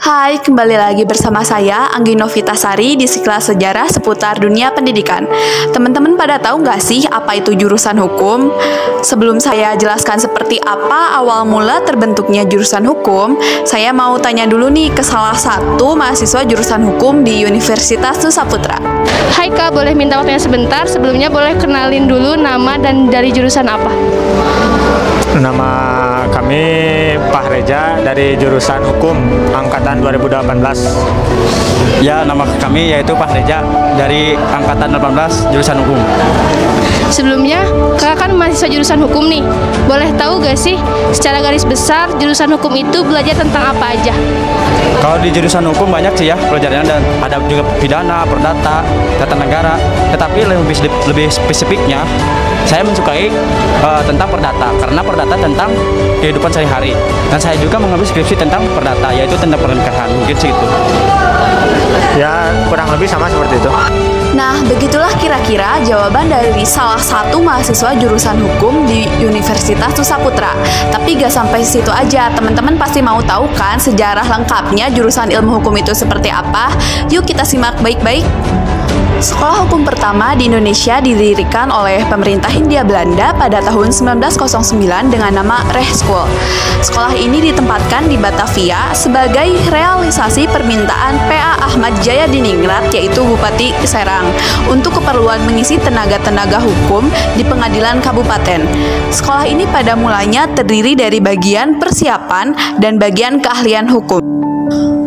Hai, kembali lagi bersama saya, Anggi Novitasari di Sekelas Sejarah seputar dunia pendidikan. Teman-teman pada tahu nggak sih apa itu jurusan hukum? Sebelum saya jelaskan seperti apa awal mula terbentuknya jurusan hukum, saya mau tanya dulu nih ke salah satu mahasiswa jurusan hukum di Universitas Nusa Putra. Hai Kak, boleh minta waktunya sebentar? Sebelumnya boleh kenalin dulu nama dan dari jurusan apa? Nama kami Pak Reja dari jurusan Hukum Angkatan 2018. Ya, nama kami yaitu Pak Reja dari Angkatan 18 jurusan Hukum. Sebelumnya, Kakak kan mahasiswa jurusan hukum nih. Boleh tahu gak sih secara garis besar jurusan hukum itu belajar tentang apa aja? Kalau di jurusan hukum banyak sih ya pelajarannya, dan ada juga pidana, perdata, tata negara. Tetapi lebih spesifiknya saya mensukai tentang perdata, karena perdata tentang kehidupan sehari-hari. Dan saya juga mengambil skripsi tentang perdata, yaitu tentang pernikahan, mungkin segitu. Ya, kurang lebih sama seperti itu. Nah, begitulah kira-kira jawaban dari salah satu mahasiswa jurusan hukum di Universitas Nusa Putra. Tapi gak sampai situ aja, teman-teman pasti mau tahu kan sejarah lengkapnya jurusan ilmu hukum itu seperti apa? Yuk kita simak baik-baik. Sekolah hukum pertama di Indonesia didirikan oleh pemerintah Hindia Belanda pada tahun 1909 dengan nama Rechtschool. Sekolah ini ditempatkan di Batavia sebagai realisasi permintaan P.A. Ahmad Jayadiningrat, yaitu Bupati Serang, untuk keperluan mengisi tenaga-tenaga hukum di pengadilan kabupaten. Sekolah ini pada mulanya terdiri dari bagian persiapan dan bagian keahlian hukum.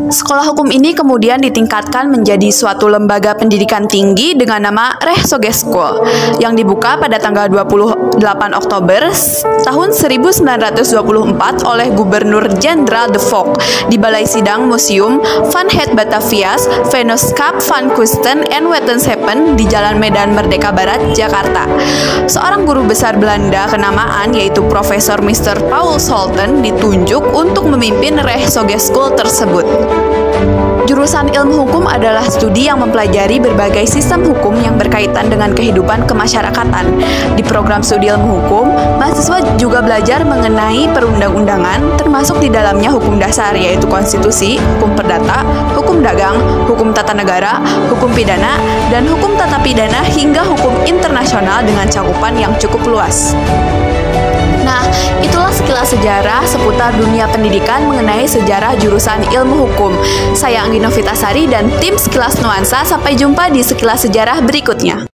Sekolah hukum ini kemudian ditingkatkan menjadi suatu lembaga pendidikan tinggi dengan nama Rechtshogeschool School yang dibuka pada tanggal 28 Oktober tahun 1924 oleh Gubernur Jenderal de Valk di Balai Sidang Museum van het Batavia's Vennootschap van Kunsten en Wetenschappen di Jalan Medan Merdeka Barat, Jakarta. Seorang guru besar Belanda kenamaan yaitu Profesor Mr. Paul Scholten ditunjuk untuk memimpin Rechtshogeschool School tersebut. Jurusan ilmu hukum adalah studi yang mempelajari berbagai sistem hukum yang berkaitan dengan kehidupan kemasyarakatan. Di program studi ilmu hukum, mahasiswa juga belajar mengenai perundang-undangan, termasuk di dalamnya hukum dasar, yaitu konstitusi, hukum perdata, hukum dagang, hukum tata negara, hukum pidana, dan hukum tata pidana hingga hukum internasional dengan cakupan yang cukup luas. Nah, itulah sekilas sejarah seputar dunia pendidikan mengenai sejarah jurusan ilmu hukum. Saya Anggi Novitasari dan tim Sekilas Nuansa. Sampai jumpa di Sekilas Sejarah berikutnya.